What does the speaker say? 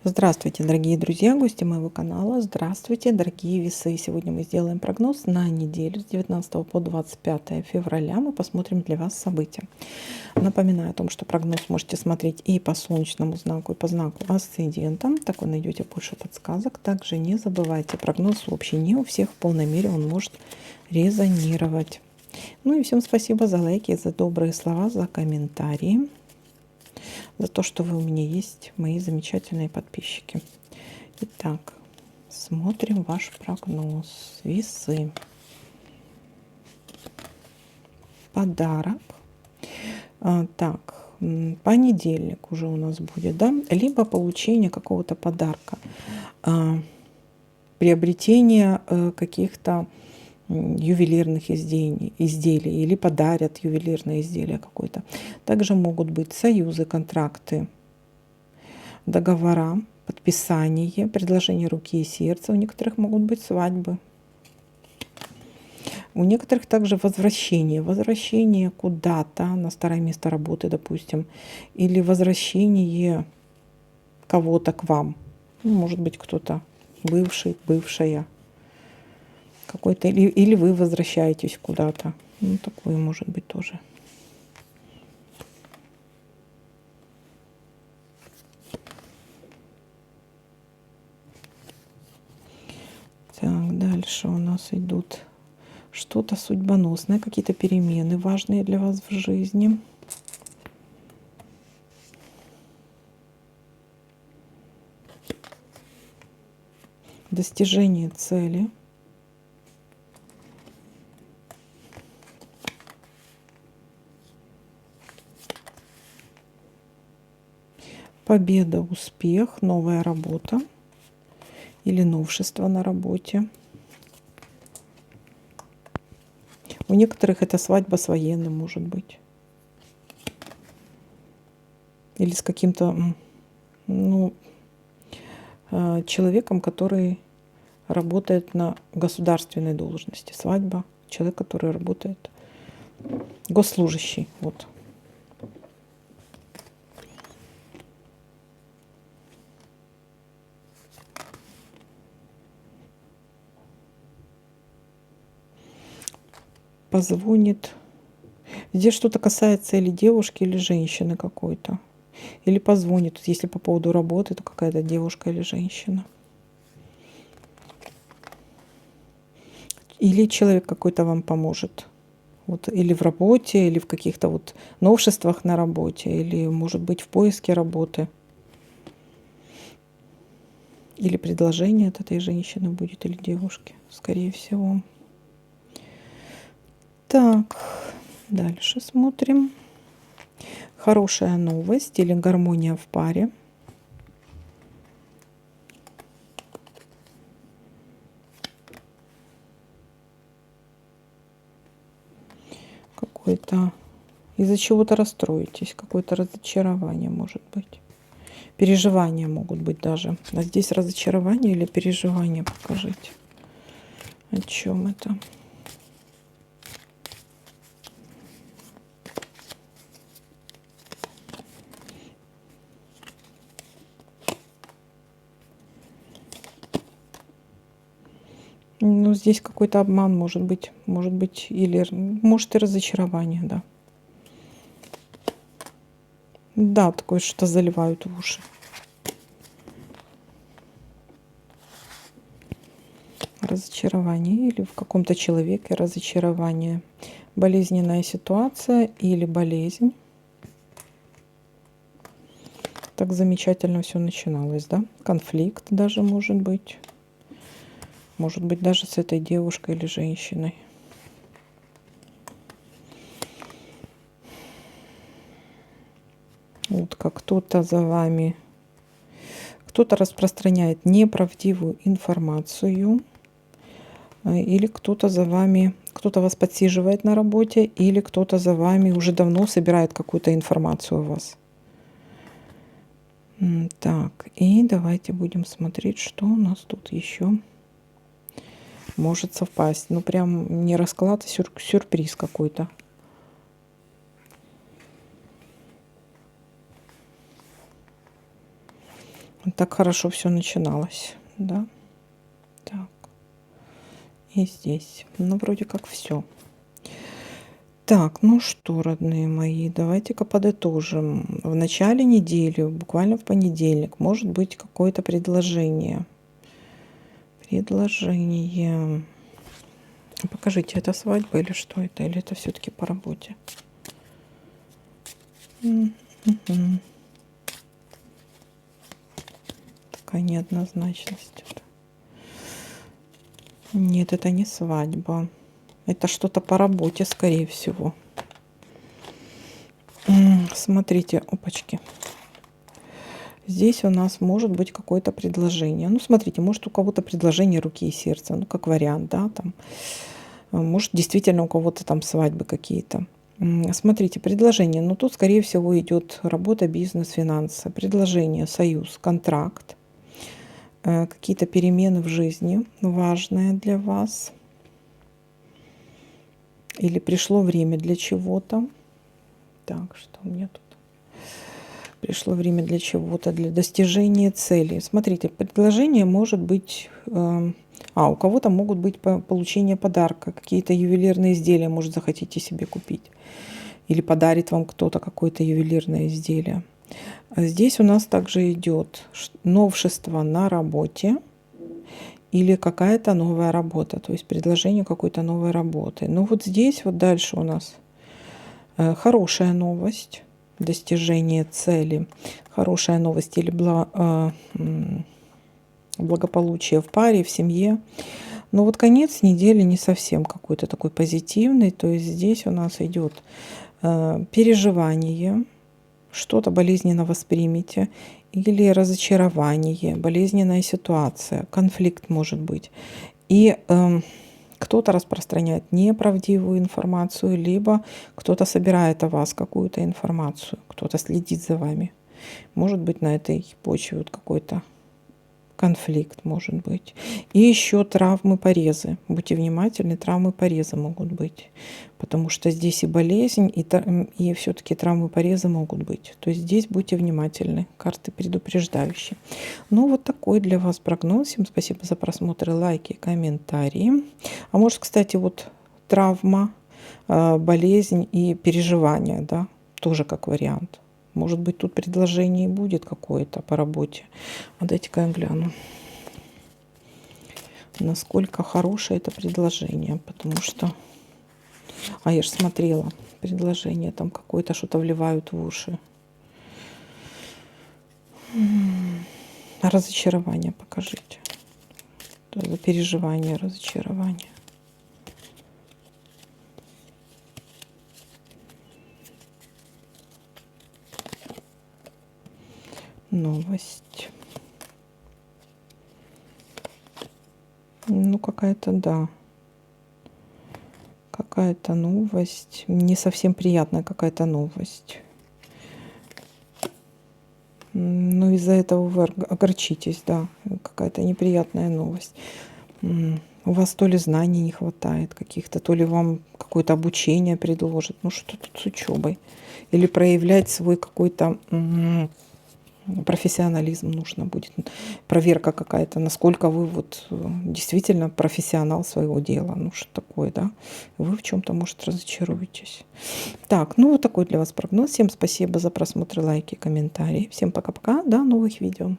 Здравствуйте, дорогие друзья, гости моего канала. Здравствуйте, дорогие весы. Сегодня мы сделаем прогноз на неделю с 19 по 25 февраля. Мы посмотрим для вас события. Напоминаю о том, что прогноз можете смотреть и по солнечному знаку, и по знаку асцендента. Так вы найдете больше подсказок. Также не забывайте, прогноз общий, не у всех в полной мере он может резонировать. Ну и всем спасибо за лайки, за добрые слова, за комментарии, за то, что вы у меня есть, мои замечательные подписчики. Итак, смотрим ваш прогноз. Весы. Подарок. Так, понедельник уже у нас будет, да? Либо получение какого-то подарка, приобретение каких-то ювелирных изделий или подарят ювелирное изделие какое-то. Также могут быть союзы, контракты, договора, подписание, предложение руки и сердца. У некоторых могут быть свадьбы. У некоторых также возвращение куда-то на старое место работы, допустим, или возвращение кого-то к вам. Ну, может быть, кто-то бывший, бывшая какой-то, или вы возвращаетесь куда-то. Ну, такое может быть тоже. Так, дальше у нас идут что-то судьбоносное, какие-то перемены важные для вас в жизни. Достижение цели. Победа, успех, новая работа или новшество на работе. У некоторых это свадьба с военным, может быть. Или с каким-то, ну, человеком, который работает на государственной должности. Свадьба, человек, который работает, госслужащий. Вот. Позвонит. Здесь что-то касается или девушки, или женщины какой-то. Или позвонит. Если по поводу работы, то какая-то девушка или женщина. Или человек какой-то вам поможет. Вот, или в работе, или в каких-то вот новшествах на работе, или, может быть, в поиске работы. Или предложение от этой женщины будет, или девушки, скорее всего. Так, дальше смотрим. Хорошая новость или гармония в паре. Какой-то из-за чего-то расстроитесь, какое-то разочарование может быть. Переживания могут быть даже. А здесь разочарование или переживание, покажите. О чем это? Ну, здесь какой-то обман может быть, или может и разочарование, да. Да, такое что заливают в уши. Разочарование или в каком-то человеке разочарование. Болезненная ситуация или болезнь. Так замечательно все начиналось, да? Конфликт даже может быть. Может быть, даже с этой девушкой или женщиной. Вот как кто-то за вами, кто-то распространяет неправдивую информацию, или кто-то за вами, кто-то вас подсиживает на работе, или кто-то за вами уже давно собирает какую-то информацию о вас. Так, и давайте будем смотреть, что у нас тут еще может совпасть. Ну, прям не расклад, а сюрприз какой-то. Так хорошо все начиналось, да? Так, и здесь. Ну, вроде как все. Так, ну что, родные мои, давайте-ка подытожим. В начале недели, буквально в понедельник, может быть какое-то предложение. Предложение. Покажите, это свадьба или что это? Или это все-таки по работе? Мгм. Такая неоднозначность. Нет, это не свадьба. Это что-то по работе, скорее всего. Смотрите, опачки. Здесь у нас может быть какое-то предложение. Ну, смотрите, может у кого-то предложение руки и сердца, ну, как вариант, да, там. Может, действительно у кого-то там свадьбы какие-то. Смотрите, предложение. Ну, тут, скорее всего, идет работа, бизнес, финансы. Предложение, союз, контракт. Какие-то перемены в жизни важные для вас. Или пришло время для чего-то. Так, что у меня тут? Пришло время для чего-то, для достижения цели. Смотрите, предложение может быть... у кого-то могут быть получение подарка. Какие-то ювелирные изделия, может, захотите себе купить. Или подарит вам кто-то какое-то ювелирное изделие. А здесь у нас также идет новшество на работе. Или какая-то новая работа. То есть предложение какой-то новой работы. Ну вот здесь вот дальше у нас хорошая новость. Достижение цели, хорошая новость или благополучие в паре, в семье. Но вот конец недели не совсем какой-то такой позитивный. То есть здесь у нас идет переживание, что-то болезненно воспримете, или разочарование, болезненная ситуация, конфликт может быть. И кто-то распространяет неправдивую информацию, либо кто-то собирает о вас какую-то информацию, кто-то следит за вами. Может быть, на этой почве вот какой-то конфликт может быть. И еще травмы, порезы. Будьте внимательны, травмы, порезы могут быть. Потому что здесь и болезнь, и все-таки травмы, порезы могут быть. То есть здесь будьте внимательны. Карты предупреждающие. Ну, вот такой для вас прогноз. Всем спасибо за просмотр, лайки, комментарии. А может, кстати, вот травма, болезнь и переживания, да, тоже как вариант. Может быть, тут предложение и будет какое-то по работе. А дайте-ка я гляну, насколько хорошее это предложение. Потому что... я же смотрела предложение. Там какое-то что-то вливают в уши. Разочарование покажите. Это переживание, разочарование. Новость. Ну, какая-то, да. Какая-то новость. Не совсем приятная какая-то новость. Ну, из-за этого вы огорчитесь, да. Какая-то неприятная новость. У вас то ли знаний не хватает каких-то, то ли вам какое-то обучение предложат. Ну, что тут с учебой? Или проявлять свой какой-то... профессионализм нужно будет, проверка какая-то, насколько вы вот действительно профессионал своего дела, ну что такое, да, вы в чем-то, может, разочаруетесь. Так, ну вот такой для вас прогноз. Всем спасибо за просмотр, лайки, комментарии. Всем пока-пока, до новых видео.